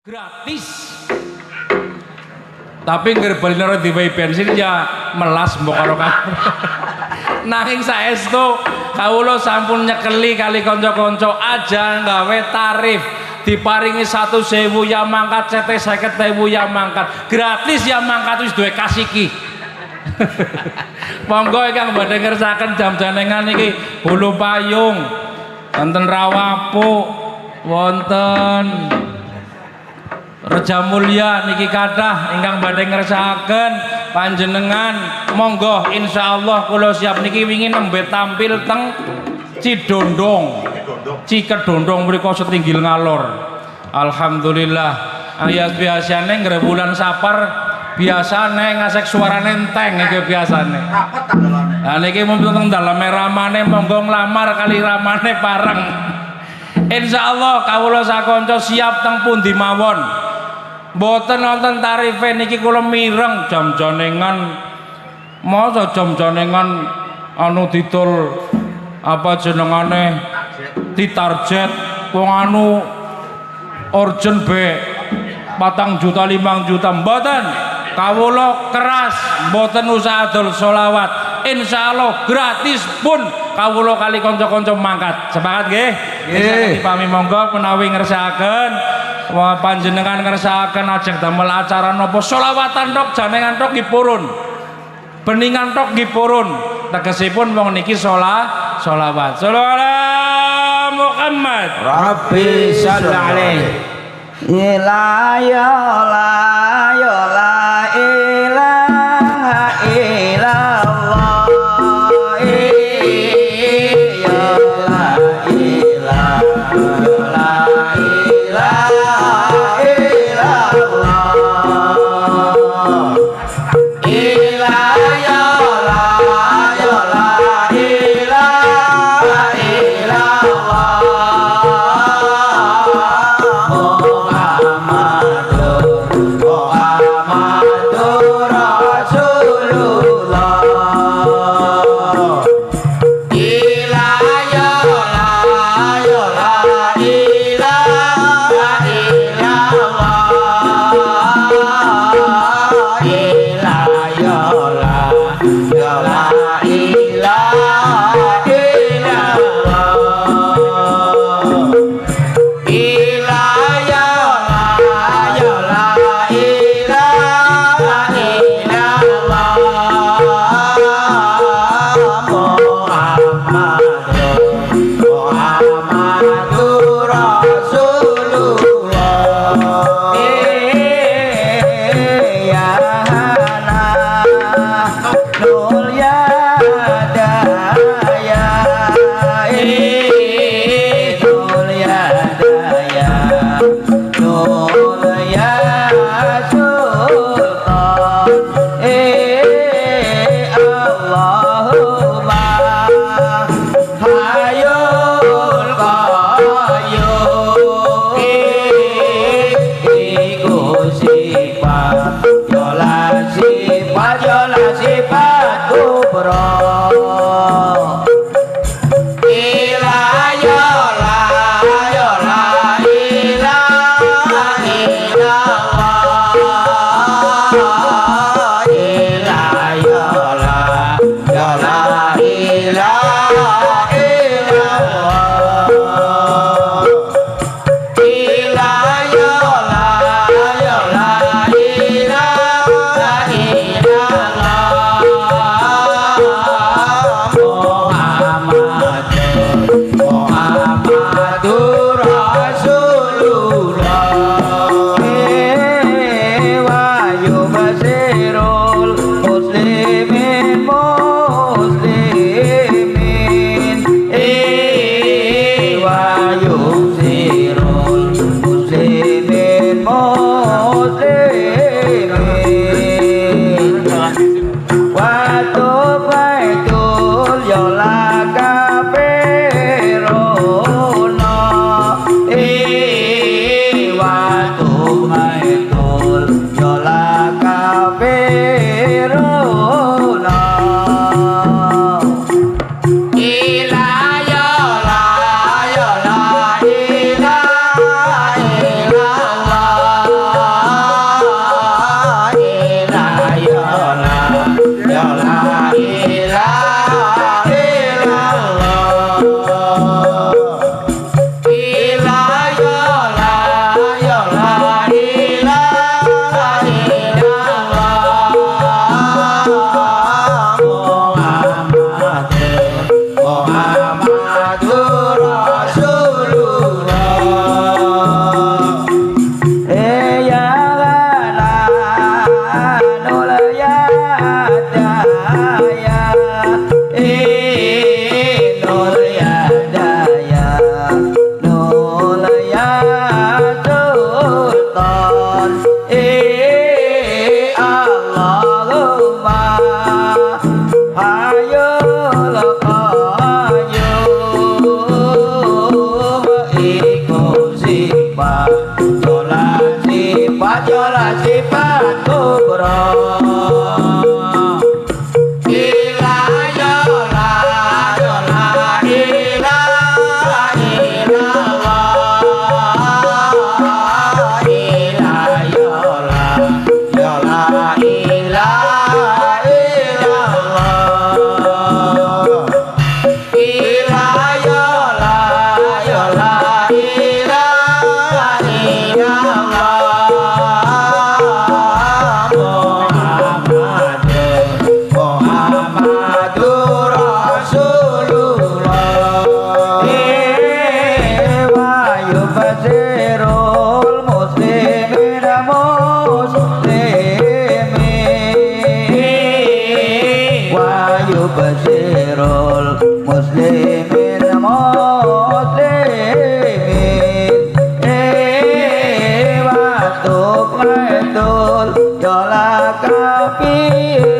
gratis. Tapi ngerbali naro diwai bensin ya melas mbok karo kamu. Nanging saestu kawula sampun nyekeli kali kanca-kanca aja gawe tarif diparingi 1.000 ya mangkat CT 50.000 ya mangkat gratis ya mangkat wis duwe kasiki. Monggo ingkang badhe ngersakaken jam janengan iki Bulu Payung wonten Rawapuk wonten Reja Mulya niki kathah ingkang badhe ngersakaken panjenengan monggo insyaallah kula siap niki wingi nembe tampil teng Cidondong Cikedondong mriku setinggil ngalor. Alhamdulillah ayat biasane ngre bulan Sapar biasane ngasek suarane enteng iki biasane. Lah niki mumpung teng daleme ramane monggo nglamar kali ramane pareng. Insyaallah kawula sakanca siap teng pundi mawon. Mboten wonten tarife niki kula mireng jam janengan. Masa jam janengan anu didol apa jenengane ditarget wong anu urgent be 4 juta 5 juta mboten. Kawula keras mboten usah adol sholawat insyaallah gratis pun kawula kali kanca-kanca mangkat sepakat nggih nggih dipami monggo menawi ngersakaken panjenengan ngersakaken ajeng damel acara napa sholawatan tok janengan tok nggih purun beningan tok nggih purun tegesipun wong niki sholawat sallallahu Muhammad Rabbi shalli alaihi la ilaha illallah sifat kubra Basirul muslimin muslimin wa tuqatul jala kafir